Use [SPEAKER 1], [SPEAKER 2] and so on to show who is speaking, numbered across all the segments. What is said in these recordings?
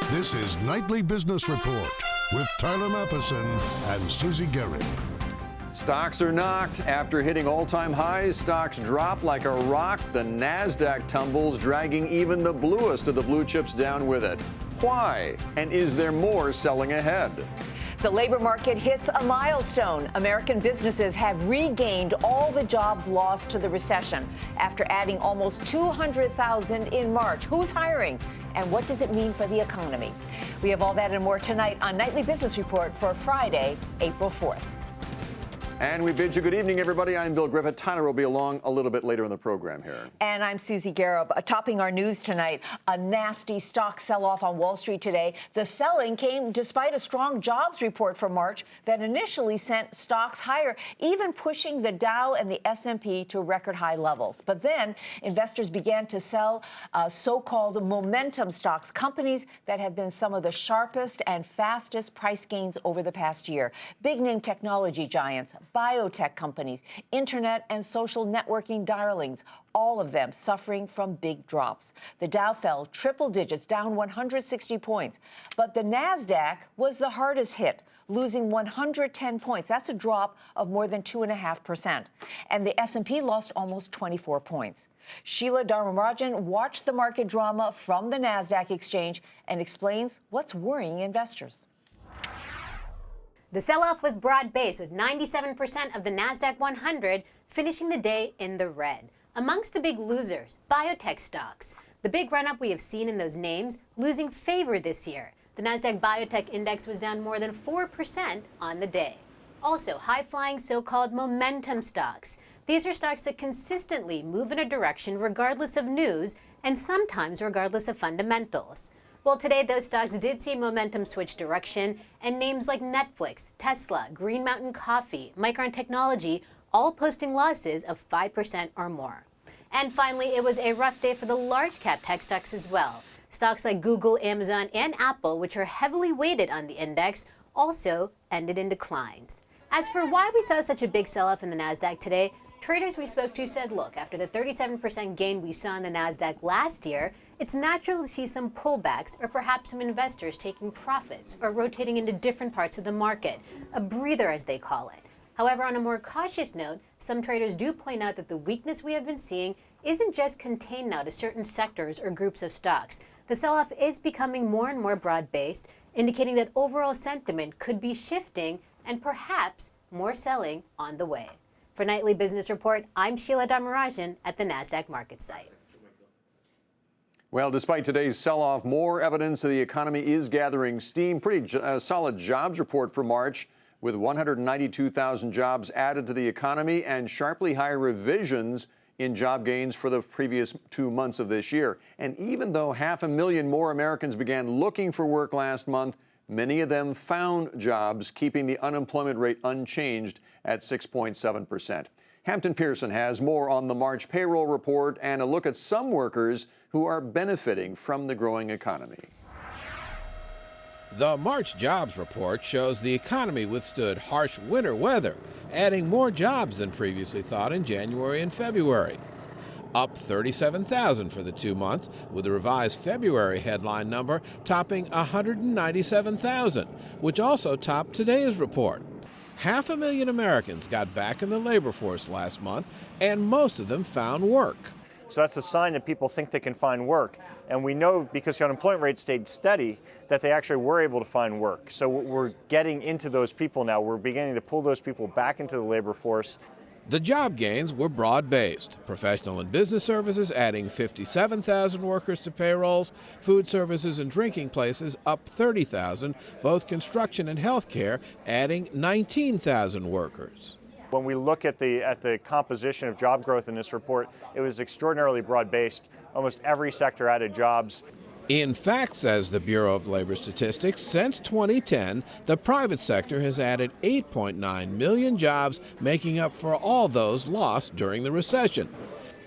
[SPEAKER 1] This is Nightly Business Report with Tyler Matheson and Susie Garrett.
[SPEAKER 2] Stocks are knocked. After hitting all-time highs, stocks drop like a rock. The Nasdaq tumbles, dragging even the bluest of the blue chips down with it. Why? And is there more selling ahead?
[SPEAKER 3] The labor market hits a milestone. American businesses have regained all the jobs lost to the recession after adding almost 200,000 in March. Who's hiring? And what does it mean for the economy? We have all that and more tonight on Nightly Business Report for Friday, April 4th.
[SPEAKER 2] And we bid you good evening, everybody. I'm Bill Griffith. Tyler will be along a little bit later in the program here.
[SPEAKER 3] And I'm Susie Garrett. Topping our news tonight, a nasty stock sell-off on Wall Street today. The selling came despite a strong jobs report for March that initially sent stocks higher, even pushing the Dow and the S&P to record high levels. But then investors began to sell so-called momentum stocks, companies that have been some of the sharpest and fastest price gains over the past year. Big-name technology giants, biotech companies, internet and social networking darlings, all of them suffering from big drops. The Dow fell triple digits, down 160 points. But the Nasdaq was the hardest hit, losing 110 points. That's a drop of more than 2.5%. And the S&P lost almost 24 points. Sheila Dharmarajan watched the market drama from the Nasdaq exchange and explains what's worrying investors.
[SPEAKER 4] The sell-off was broad-based, with 97% of the Nasdaq 100 finishing the day in the red. Amongst the big losers, biotech stocks. The big run-up we have seen in those names losing favor this year. The Nasdaq Biotech Index was down more than 4% on the day. Also, high-flying so-called momentum stocks. These are stocks that consistently move in a direction regardless of news and sometimes regardless of fundamentals. Well, today those stocks did see momentum switch direction, and names like Netflix, Tesla, Green Mountain Coffee, Micron Technology, all posting losses of 5% or more. And finally, it was a rough day for the large cap tech stocks as well. Stocks like Google, Amazon, and Apple, which are heavily weighted on the index, also ended in declines. As for why we saw such a big sell-off in the Nasdaq today, traders we spoke to said, look, after the 37% gain we saw in the Nasdaq last year, it's natural to see some pullbacks or perhaps some investors taking profits or rotating into different parts of the market, a breather as they call it. However, on a more cautious note, some traders do point out that the weakness we have been seeing isn't just contained now to certain sectors or groups of stocks. The sell-off is becoming more and more broad-based, indicating that overall sentiment could be shifting and perhaps more selling on the way. For Nightly Business Report, I'm Sheila Dharmarajan at the Nasdaq market site.
[SPEAKER 2] Well, despite today's sell-off, more evidence that the economy is gathering steam. Pretty solid jobs report for March, with 192,000 jobs added to the economy and sharply higher revisions in job gains for the previous 2 months of this year. And even though 500,000 more Americans began looking for work last month, many of them found jobs, keeping the unemployment rate unchanged at 6.7%. Hampton Pearson has more on the March payroll report and a look at some workers who are benefiting from the growing economy.
[SPEAKER 5] The March jobs report shows the economy withstood harsh winter weather, adding more jobs than previously thought in January and February. Up 37,000 for the 2 months, with the revised February headline number topping 197,000, which also topped today's report. 500,000 Americans got back in the labor force last month, and most of them found work.
[SPEAKER 6] So that's a sign that people think they can find work. And we know, because the unemployment rate stayed steady, that they actually were able to find work. So we're getting into those people now. We're beginning to pull those people back into the labor force.
[SPEAKER 5] The job gains were broad-based. Professional and business services adding 57,000 workers to payrolls, food services and drinking places up 30,000, both construction and healthcare adding 19,000 workers.
[SPEAKER 6] When we look at the composition of job growth in this report, it was extraordinarily broad-based. Almost every sector added jobs.
[SPEAKER 5] In fact, says the Bureau of Labor Statistics, since 2010, the private sector has added 8.9 million jobs, making up for all those lost during the recession.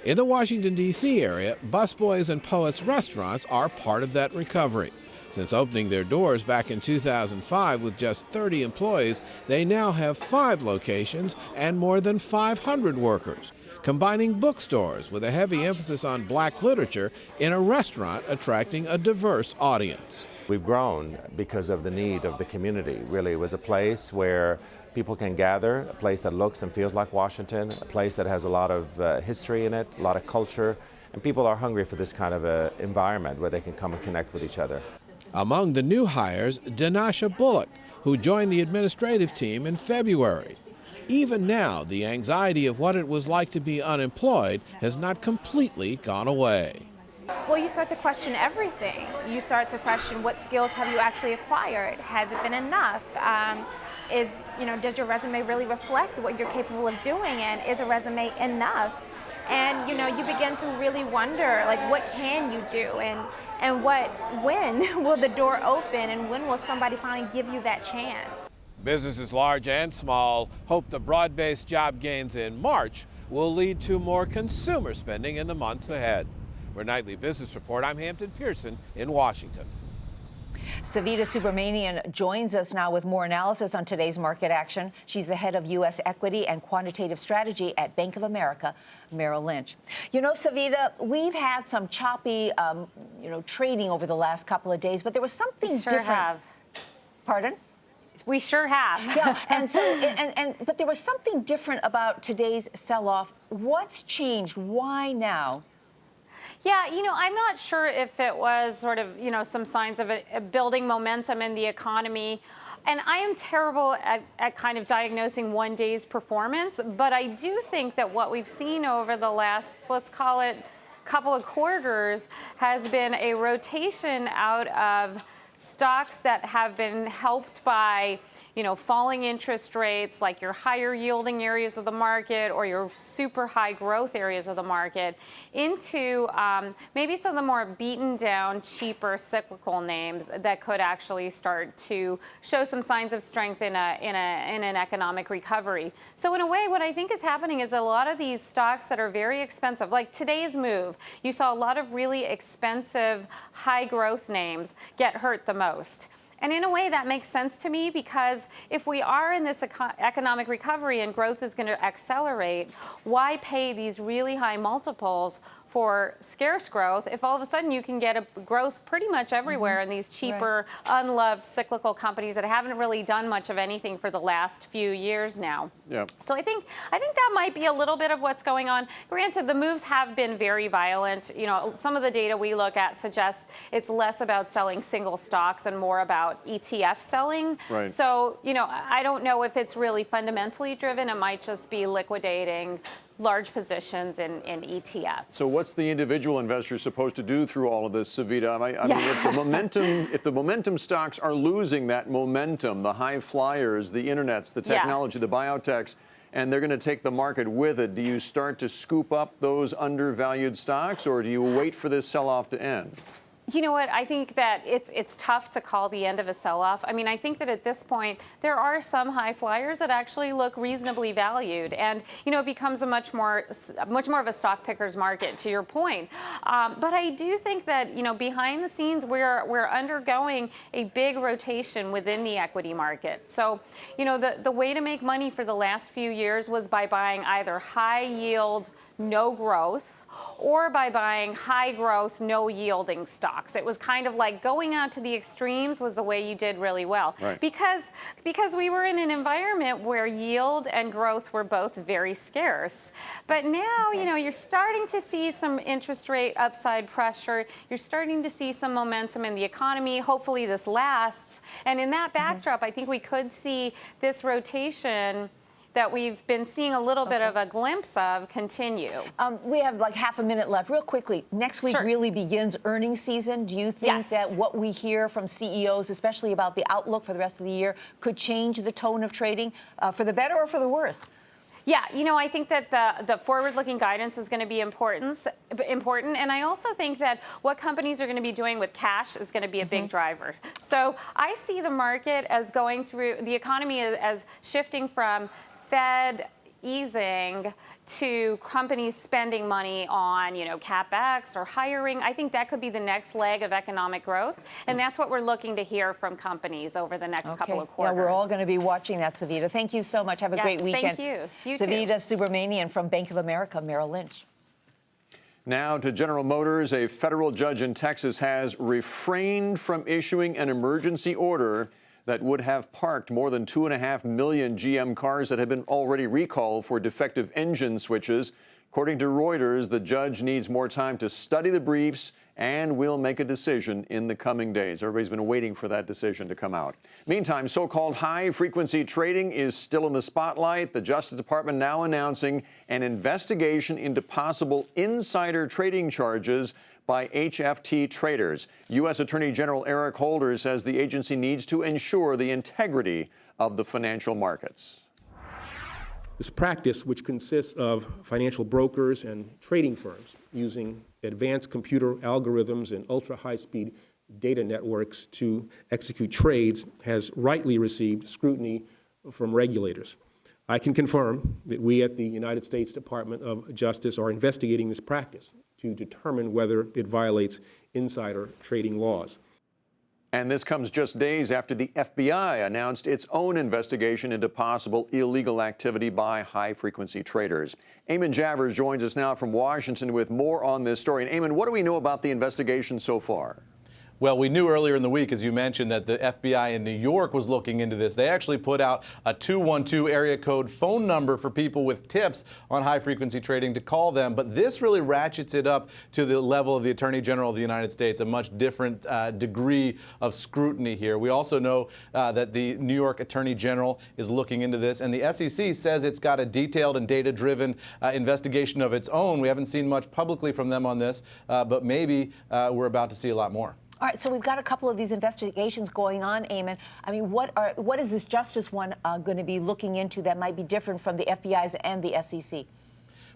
[SPEAKER 5] In the Washington, D.C. area, Busboys and Poets restaurants are part of that recovery. Since opening their doors back in 2005 with just 30 employees, they now have 5 locations and more than 500 workers. combining bookstores with a heavy emphasis on black literature in a restaurant attracting a diverse audience.
[SPEAKER 7] We've grown because of the need of the community. Really, it was a place where people can gather, a place that looks and feels like Washington, a place that has a lot of history in it, a lot of culture, and people are hungry for this kind of environment where they can come and connect with each other.
[SPEAKER 5] Among the new hires, Dinasha Bullock, who joined the administrative team in February. Even now, the anxiety of what it was like to be unemployed has not completely gone away.
[SPEAKER 8] Well, you start to question everything. You start to question what skills have you actually acquired? Has it been enough? Does your resume really reflect what you're capable of doing? And is a resume enough? And you begin to really wonder, like, what can you do? And when will the door open? And when will somebody finally give you that chance?
[SPEAKER 5] Businesses large and small hope the broad-based job gains in March will lead to more consumer spending in the months ahead. For Nightly Business Report, I'm Hampton Pearson in Washington.
[SPEAKER 3] Savita Subramanian joins us now with more analysis on today's market action. She's the head of U.S. Equity and Quantitative Strategy at Bank of America, Merrill Lynch. Savita, we've had some choppy, trading over the last couple of days, but there was something different.
[SPEAKER 8] Have.
[SPEAKER 3] Pardon?
[SPEAKER 8] We sure have.
[SPEAKER 3] Yeah, but there was something different about today's sell-off. What's changed? Why now?
[SPEAKER 8] Yeah, I'm not sure if it was sort of, some signs of a building momentum in the economy. And I am terrible at kind of diagnosing one day's performance. But I do think that what we've seen over the last, let's call it, couple of quarters has been a rotation out of stocks that have been helped by falling interest rates, like your higher yielding areas of the market or your super high growth areas of the market, into maybe some of the more beaten down, cheaper cyclical names that could actually start to show some signs of strength in an economic recovery. So in a way, what I think is happening is a lot of these stocks that are very expensive, like today's move, you saw a lot of really expensive high growth names get hurt the most. And in a way, that makes sense to me, because if we are in this economic recovery and growth is going to accelerate, why pay these really high multiples for scarce growth if all of a sudden you can get a growth pretty much everywhere in these cheaper, unloved cyclical companies that haven't really done much of anything for the last few years now. Yeah. So I think that might be a little bit of what's going on. Granted, the moves have been very violent. Some of the data we look at suggests it's less about selling single stocks and more about ETF selling. Right. So, I don't know if it's really fundamentally driven. It might just be liquidating large positions in ETFs.
[SPEAKER 2] So what's the individual investor supposed to do through all of this, Savita? I mean, if the momentum stocks are losing that momentum, the high flyers, the internets, the technology, the biotechs, and they're going to take the market with it, do you start to scoop up those undervalued stocks, or do you wait for this sell-off to end?
[SPEAKER 8] You know what? I think that it's tough to call the end of a sell-off. I mean, I think that at this point, there are some high flyers that actually look reasonably valued. And, it becomes a much more of a stock picker's market, to your point. But I do think that, behind the scenes, we're undergoing a big rotation within the equity market. So, the way to make money for the last few years was by buying either high yield, no growth, or by buying high growth, no yielding stocks. It was kind of like going out to the extremes was the way you did really well. Right. Because we were in an environment where yield and growth were both very scarce. But now, you're starting to see some interest rate upside pressure. You're starting to see some momentum in the economy. Hopefully this lasts. And in that backdrop, I think we could see this rotation that we've been seeing a little bit of a glimpse of continue.
[SPEAKER 3] We have like half a minute left. Real quickly, next week really begins earnings season. Do you think that what we hear from CEOs, especially about the outlook for the rest of the year, could change the tone of trading for the better or for the worse?
[SPEAKER 8] Yeah, I think that the forward-looking guidance is going to be important, and I also think that what companies are going to be doing with cash is going to be a big driver. So I see the market as going through the economy as shifting from Fed easing to companies spending money on, CapEx or hiring. I think that could be the next leg of economic growth. And that's what we're looking to hear from companies over the next couple of quarters.
[SPEAKER 3] Yeah, we're all going to be watching that, Savita. Thank you so much. Have a great weekend.
[SPEAKER 8] Thank you. You
[SPEAKER 3] Savita
[SPEAKER 8] too.
[SPEAKER 3] Subramanian from Bank of America Merrill Lynch.
[SPEAKER 2] Now to General Motors. A federal judge in Texas has refrained from issuing an emergency order that would have parked more than 2.5 million GM cars that had been already recalled for defective engine switches. According to Reuters, the judge needs more time to study the briefs and will make a decision in the coming days. Everybody's been waiting for that decision to come out. Meantime, so-called high-frequency trading is still in the spotlight. The Justice Department now announcing an investigation into possible insider trading charges by HFT traders. U.S. Attorney General Eric Holder says the agency needs to ensure the integrity of the financial markets.
[SPEAKER 9] This practice, which consists of financial brokers and trading firms using advanced computer algorithms and ultra-high-speed data networks to execute trades, has rightly received scrutiny from regulators. I can confirm that we at the United States Department of Justice are investigating this practice to determine whether it violates insider trading laws.
[SPEAKER 2] And this comes just days after the FBI announced its own investigation into possible illegal activity by high-frequency traders. Eamon Javers joins us now from Washington with more on this story. And Eamon, what do we know about the investigation so far?
[SPEAKER 10] Well, we knew earlier in the week, as you mentioned, that the FBI in New York was looking into this. They actually put out a 212 area code phone number for people with tips on high-frequency trading to call them. But this really ratchets it up to the level of the Attorney General of the United States, a much different degree of scrutiny here. We also know that the New York Attorney General is looking into this, and the SEC says it's got a detailed and data-driven investigation of its own. We haven't seen much publicly from them on this, but maybe we're about to see a lot more.
[SPEAKER 3] All right, so we've got a couple of these investigations going on, Eamon. I mean, what is this justice one going to be looking into that might be different from the FBI's and the SEC?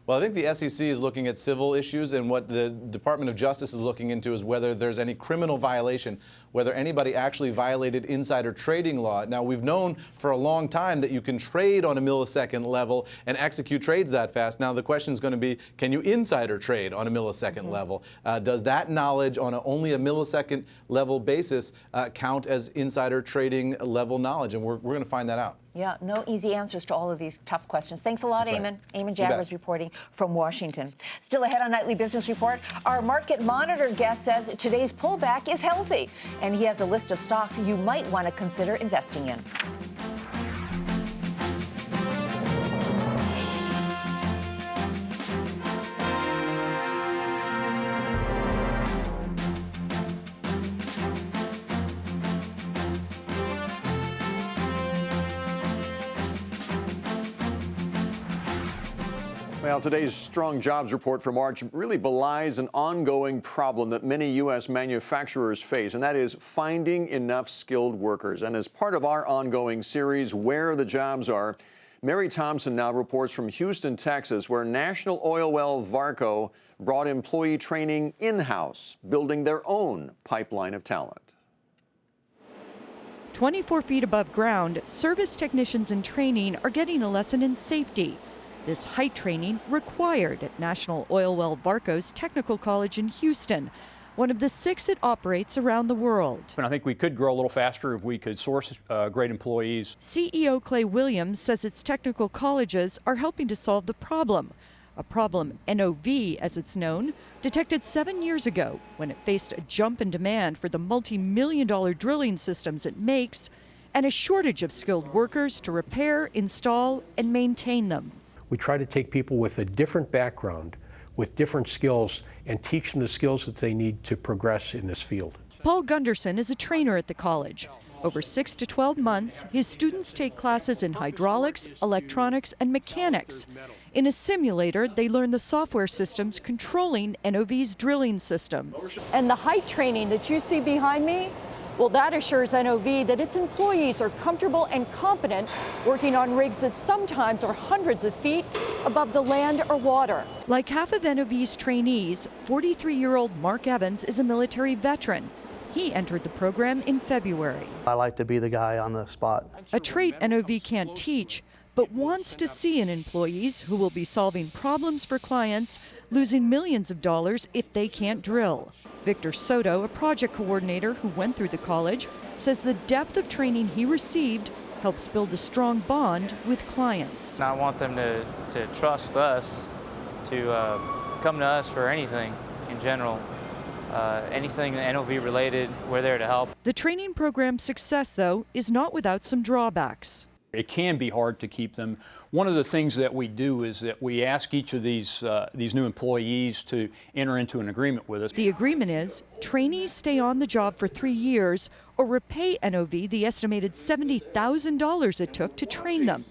[SPEAKER 10] Well, I think the SEC is looking at civil issues, and what the Department of Justice is looking into is whether there's any criminal violation, whether anybody actually violated insider trading law. Now, we've known for a long time that you can trade on a millisecond level and execute trades that fast. Now, the question is going to be, can you insider trade on a millisecond level? Does that knowledge on only a millisecond level basis count as insider trading level knowledge? And we're going to find that out.
[SPEAKER 3] Yeah, no easy answers to all of these tough questions. Thanks a lot, Eamon. Eamon Javers reporting from Washington. Still ahead on Nightly Business Report, our Market Monitor guest says today's pullback is healthy, and he has a list of stocks you might want to consider investing in.
[SPEAKER 2] Well, today's strong jobs report for March really belies an ongoing problem that many U.S. manufacturers face, and that is finding enough skilled workers. And as part of our ongoing series, Where the Jobs Are, Mary Thompson now reports from Houston, Texas, where National Oil Well Varco brought employee training in-house, building their own pipeline of talent.
[SPEAKER 11] 24 feet above ground, service technicians in training are getting a lesson in safety. This height training required at National Oil Well Varco's Technical College in Houston, one of the 6 it operates around the world.
[SPEAKER 12] And I think we could grow a little faster if we could source great employees.
[SPEAKER 11] CEO Clay Williams says its technical colleges are helping to solve the problem. A problem NOV, as it's known, detected 7 years ago when it faced a jump in demand for the multi-million-dollar drilling systems it makes and a shortage of skilled workers to repair, install, and maintain them.
[SPEAKER 13] We try to take people with a different background, with different skills, and teach them the skills that they need to progress in this field.
[SPEAKER 11] Paul Gunderson is a trainer at the college. Over 6 to 12 months, his students take classes in hydraulics, electronics, and mechanics. In a simulator, they learn the software systems controlling NOV's drilling systems.
[SPEAKER 14] And the height training that you see behind me, well, that assures NOV that its employees are comfortable and competent working on rigs that sometimes are hundreds of feet above the land or water.
[SPEAKER 11] Like half of NOV's trainees, 43-year-old Mark Evans is a military veteran. He entered the program in February.
[SPEAKER 15] I like to be the guy on the spot.
[SPEAKER 11] A trait NOV can't teach, but wants to see in employees who will be solving problems for clients, losing millions of dollars if they can't drill. Victor Soto, a project coordinator who went through the college, says the depth of training he received helps build a strong bond with clients.
[SPEAKER 15] I want them to trust us, to come to us for anything in general. Anything NOV related, we're there to help.
[SPEAKER 11] The training program's success, though, is not without some drawbacks.
[SPEAKER 12] It can be hard to keep them. One of the things that we do is that we ask each of these new employees to enter into an agreement with us.
[SPEAKER 11] The agreement is trainees stay on the job for 3 years or repay NOV the estimated $70,000 it took to train them.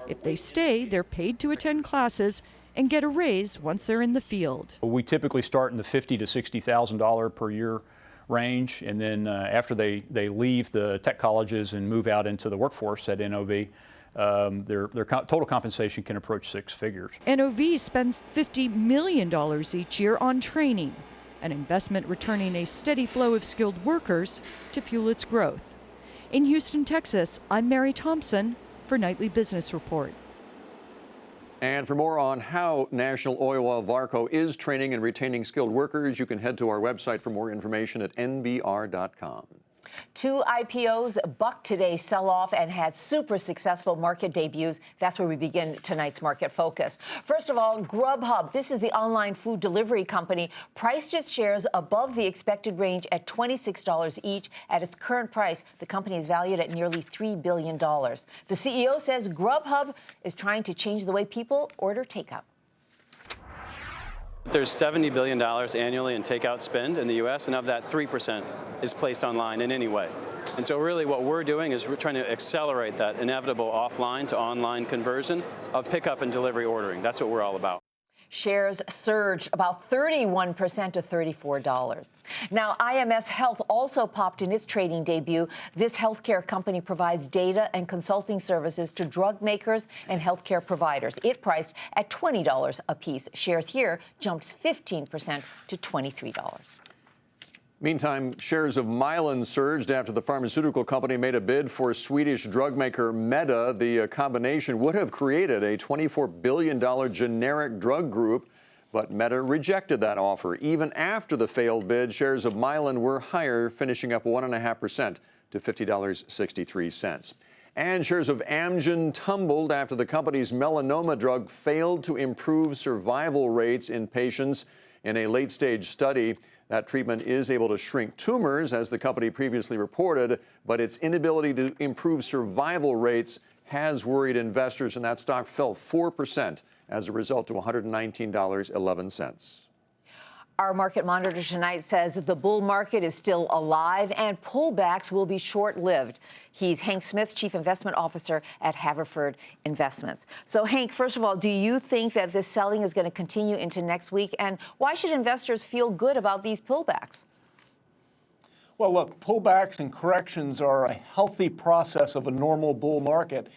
[SPEAKER 11] If they stay, they're paid to attend classes and get a raise once they're in the field.
[SPEAKER 12] We typically start in the $50,000 to $60,000 per year range, and then after they leave the tech colleges and move out into the workforce at NOV, their total compensation can approach 6 figures.
[SPEAKER 11] NOV spends $50 million each year on training, an investment returning a steady flow of skilled workers to fuel its growth. In Houston, Texas, I'm Mary Thompson for Nightly Business Report.
[SPEAKER 2] And for more on how National Oilwell Varco is training and retaining skilled workers, you can head to our website for more information at nbr.com.
[SPEAKER 3] 2 IPOs bucked today's sell-off and had super successful market debuts. That's where we begin tonight's market focus. First of all, Grubhub. This is the online food delivery company. Priced its shares above the expected range at $26 each. At its current price, the company is valued at nearly $3 billion. The CEO says Grubhub is trying to change the way people order takeout.
[SPEAKER 16] There's $70 billion annually in takeout spend in the U.S., and of that, 3% is placed online in any way. And so really what we're doing is we're trying to accelerate that inevitable offline to online conversion of pickup and delivery ordering. That's what we're all about.
[SPEAKER 3] Shares surged about 31% to $34. Now, IMS Health also popped in its trading debut. This healthcare company provides data and consulting services to drug makers and healthcare providers. It priced at $20 a piece. Shares here jumped 15% to $23.
[SPEAKER 2] Meantime, shares of Mylan surged after the pharmaceutical company made a bid for Swedish drug maker Meda. The combination would have created a $24 billion generic drug group, but Meda rejected that offer. Even after the failed bid, shares of Mylan were higher, finishing up 1.5% to $50.63. And shares of Amgen tumbled after the company's melanoma drug failed to improve survival rates in patients in a late-stage study. That treatment is able to shrink tumors, as the company previously reported, but its inability to improve survival rates has worried investors, and that stock fell 4% as a result to $119.11.
[SPEAKER 3] Our market monitor tonight says that the bull market is still alive and pullbacks will be short-lived. He's Hank Smith, Chief Investment Officer at Haverford Investments. So, Hank, first of all, do you think that this selling is going to continue into next week? And why should investors feel good about these pullbacks?
[SPEAKER 17] Well, look, pullbacks and corrections are a healthy process of a normal bull market.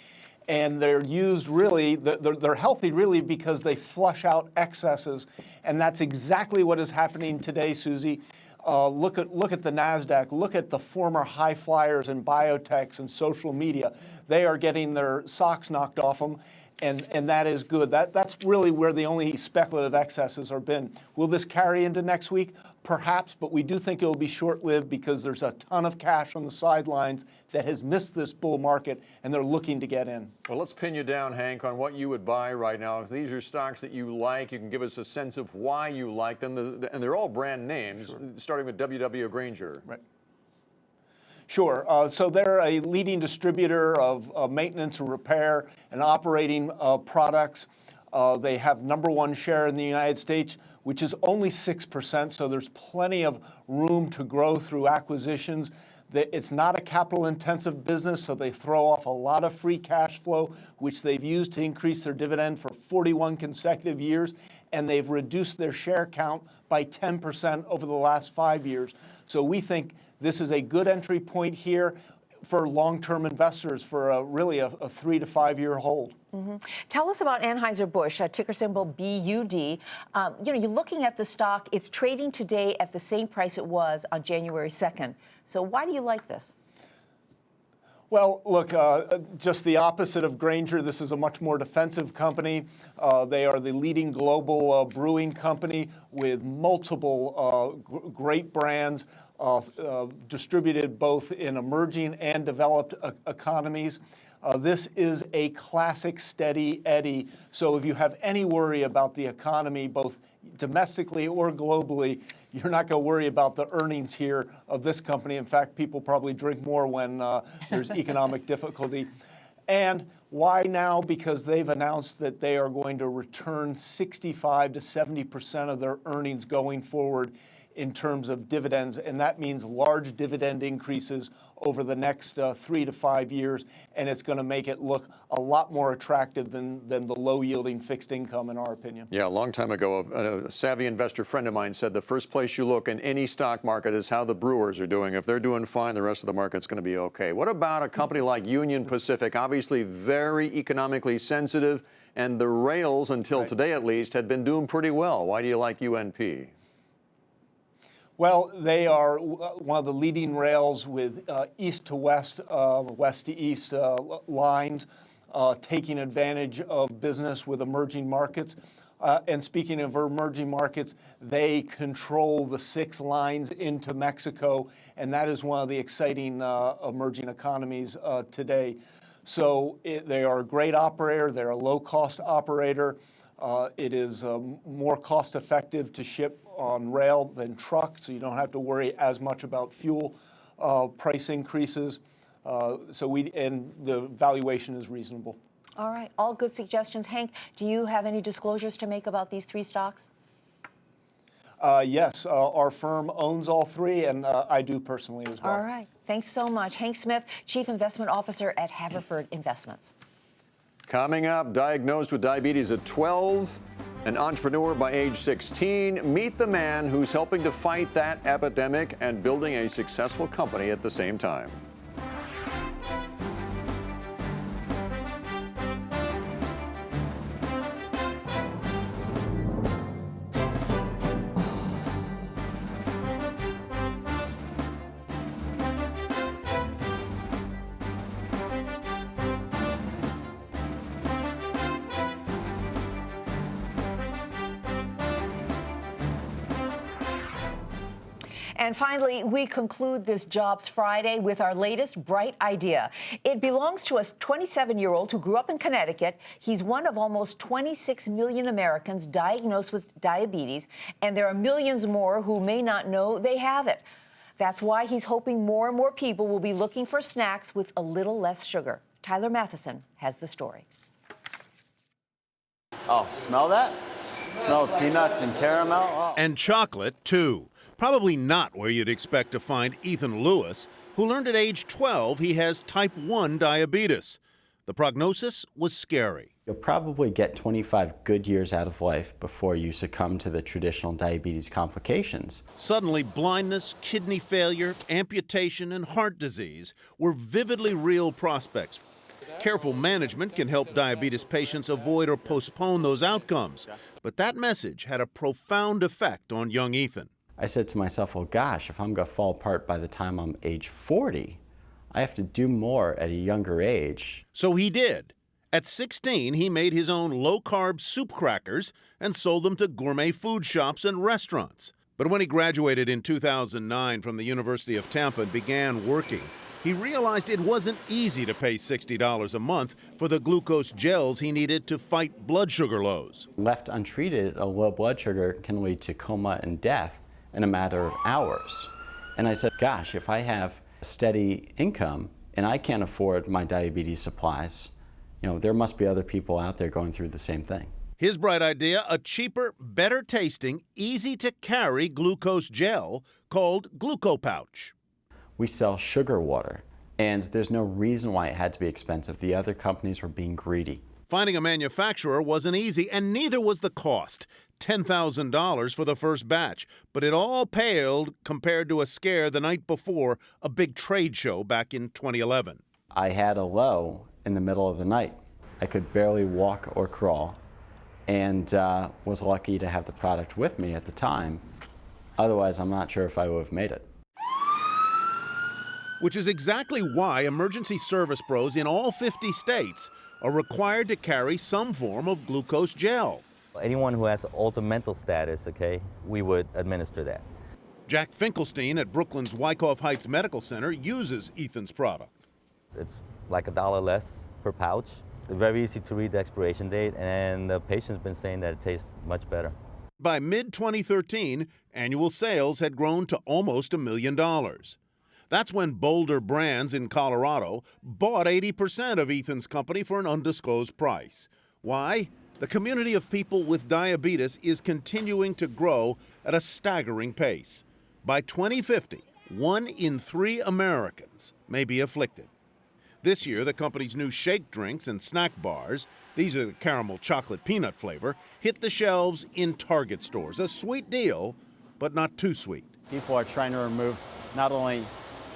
[SPEAKER 17] And they're used really, they're healthy really because they flush out excesses. And that's exactly what is happening today, Susie. Look at the Nasdaq. Look at the former high flyers and biotechs and social media. They are getting their socks knocked off them. And that is good. That's really where the only speculative excesses have been. Will this carry into next week? Perhaps, but we do think it will be short-lived because there's a ton of cash on the sidelines that has missed this bull market, and they're looking to get in.
[SPEAKER 2] Well, let's pin you down, Hank, on what you would buy right now. These are stocks that you like. You can give us a sense of why you like them, and they're all brand names, sure. Starting with W.W. Grainger.
[SPEAKER 17] Right. Sure. So they're a leading distributor of maintenance and repair and operating products. They have #1 share in the United States, which is only 6%, so there's plenty of room to grow through acquisitions. It's not a capital-intensive business, so they throw off a lot of free cash flow, which they've used to increase their dividend for 41 consecutive years, and they've reduced their share count by 10% over the last 5 years. So we think this is a good entry point here for long-term investors for really a 3 to 5 year hold.
[SPEAKER 3] Mm-hmm. Tell us about Anheuser-Busch, ticker symbol BUD. You're looking at the stock. It's trading today at the same price it was on January 2nd. So why do you like this?
[SPEAKER 17] Well, look, just the opposite of Grainger. This is a much more defensive company. They are the leading global brewing company with multiple great brands distributed both in emerging and developed economies. This is a classic steady Eddie. So if you have any worry about the economy, both domestically or globally, you're not going to worry about the earnings here of this company. In fact, people probably drink more when there's economic difficulty. And why now? Because they've announced that they are going to return 65 to 70% of their earnings going forward in terms of dividends, and that means large dividend increases over the next 3 to 5 years, and it's going to make it look a lot more attractive than the low-yielding fixed income, in our opinion.
[SPEAKER 2] Yeah, a long time ago, a savvy investor friend of mine said the first place you look in any stock market is how the brewers are doing. If they're doing fine, the rest of the market's going to be okay. What about a company like Union Pacific, obviously very economically sensitive, and the rails, until today at least, had been doing pretty well? Why do you like UNP?
[SPEAKER 17] Well, they are one of the leading rails with east to west, west to east lines, taking advantage of business with emerging markets. And speaking of emerging markets, they control the 6 lines into Mexico, and that is one of the exciting emerging economies today. So they are a great operator. They're a low-cost operator. It is more cost-effective to ship on rail than truck, so you don't have to worry as much about fuel price increases. And the valuation is reasonable.
[SPEAKER 3] All right, all good suggestions. Hank, do you have any disclosures to make about these 3 stocks?
[SPEAKER 17] Yes, our firm owns all 3, and I do personally as well.
[SPEAKER 3] All right, thanks so much. Hank Smith, Chief Investment Officer at Haverford Investments.
[SPEAKER 2] Coming up, diagnosed with diabetes at 12, an entrepreneur by age 16. Meet the man who's helping to fight that epidemic and building a successful company at the same time.
[SPEAKER 3] And finally, we conclude this Jobs Friday with our latest bright idea. It belongs to a 27-year-old who grew up in Connecticut. He's one of almost 26 million Americans diagnosed with diabetes, and there are millions more who may not know they have it. That's why he's hoping more and more people will be looking for snacks with a little less sugar. Tyler Matheson has the story.
[SPEAKER 18] Oh, smell that? Smell peanuts and caramel. Oh.
[SPEAKER 19] And chocolate, too. Probably not where you'd expect to find Ethan Lewis, who learned at age 12 he has type 1 diabetes. The prognosis was scary.
[SPEAKER 20] You'll probably get 25 good years out of life before you succumb to the traditional diabetes complications.
[SPEAKER 19] Suddenly, blindness, kidney failure, amputation, and heart disease were vividly real prospects. Careful management can help diabetes patients avoid or postpone those outcomes. But that message had a profound effect on young Ethan.
[SPEAKER 20] I said to myself, well, gosh, if I'm going to fall apart by the time I'm age 40, I have to do more at a younger age.
[SPEAKER 19] So he did. At 16, he made his own low-carb soup crackers and sold them to gourmet food shops and restaurants. But when he graduated in 2009 from the University of Tampa and began working, he realized it wasn't easy to pay $60 a month for the glucose gels he needed to fight blood sugar lows.
[SPEAKER 20] Left untreated, a low blood sugar can lead to coma and death in a matter of hours. And I said, gosh, if I have a steady income and I can't afford my diabetes supplies, there must be other people out there going through the same thing.
[SPEAKER 19] His bright idea, a cheaper, better tasting, easy to carry glucose gel called GlucoPouch.
[SPEAKER 20] We sell sugar water, and there's no reason why it had to be expensive. The other companies were being greedy.
[SPEAKER 19] Finding a manufacturer wasn't easy, and neither was the cost. $10,000 for the first batch, but it all paled compared to a scare the night before a big trade show back in 2011.
[SPEAKER 20] I had a low in the middle of the night. I could barely walk or crawl, and was lucky to have the product with me at the time. Otherwise, I'm not sure if I would have made it.
[SPEAKER 19] which is exactly why emergency service pros in all 50 states are required to carry some form of glucose gel.
[SPEAKER 21] Anyone who has ultra mental status, okay, we would administer that.
[SPEAKER 19] Jack Finkelstein at Brooklyn's Wyckoff Heights Medical Center uses Ethan's product.
[SPEAKER 21] It's like $1 less per pouch. It's very easy to read the expiration date, and the patient's been saying that it tastes much better.
[SPEAKER 19] By mid-2013, annual sales had grown to almost $1 million. That's when Boulder Brands in Colorado bought 80% of Ethan's company for an undisclosed price. Why? The community of people with diabetes is continuing to grow at a staggering pace. By 2050, 1 in 3 Americans may be afflicted. This year, the company's new shake drinks and snack bars, these are the caramel chocolate peanut flavor, hit the shelves in Target stores. A sweet deal, but not too sweet.
[SPEAKER 18] People are trying to remove not only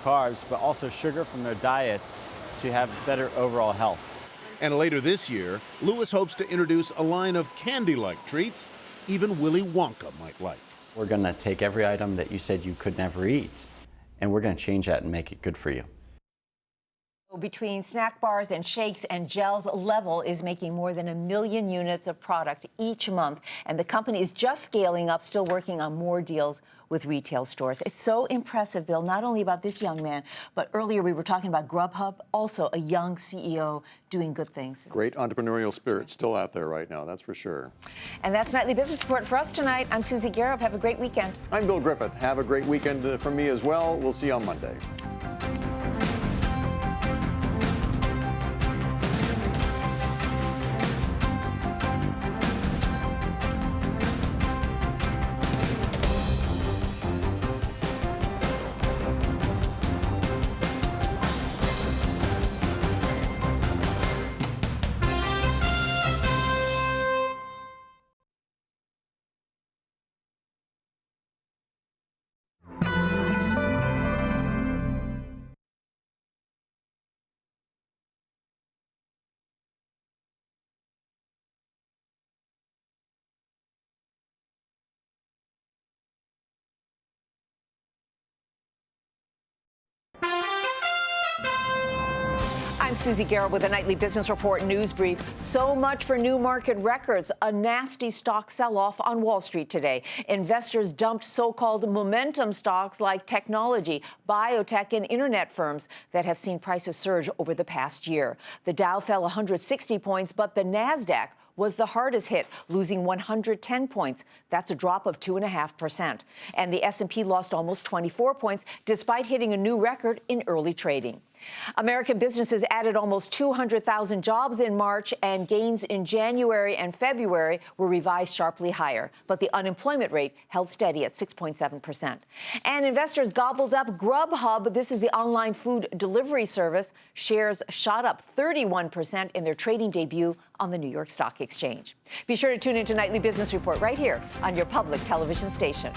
[SPEAKER 18] carbs, but also sugar from their diets to have better overall health.
[SPEAKER 19] And later this year, Lewis hopes to introduce a line of candy-like treats even Willy Wonka might like.
[SPEAKER 20] We're going to take every item that you said you could never eat, and we're going to change that and make it good for you.
[SPEAKER 3] Between snack bars and shakes and gels, Level is making more than 1 million units of product each month. And the company is just scaling up, still working on more deals with retail stores. It's so impressive, Bill, not only about this young man, but earlier we were talking about Grubhub, also a young CEO doing good things.
[SPEAKER 2] Great entrepreneurial spirit still out there right now, that's for sure.
[SPEAKER 3] And that's Nightly Business Report for us tonight. I'm Susie Garup. Have a great weekend.
[SPEAKER 2] I'm Bill Griffith. Have a great weekend from me as well. We'll see you on Monday.
[SPEAKER 3] I'm Susie Garrett with a Nightly Business Report news brief. So much for new market records. A nasty stock sell-off on Wall Street today. Investors dumped so-called momentum stocks like technology, biotech, and internet firms that have seen prices surge over the past year. The Dow fell 160 points, but the Nasdaq was the hardest hit, losing 110 points. That's a drop of 2.5%. And the S&P lost almost 24 points, despite hitting a new record in early trading. American businesses added almost 200,000 jobs in March, and gains in January and February were revised sharply higher. But the unemployment rate held steady at 6.7%. And investors gobbled up Grubhub. This is the online food delivery service. Shares shot up 31% in their trading debut on the New York Stock Exchange. Be sure to tune into Nightly Business Report right here on your public television station.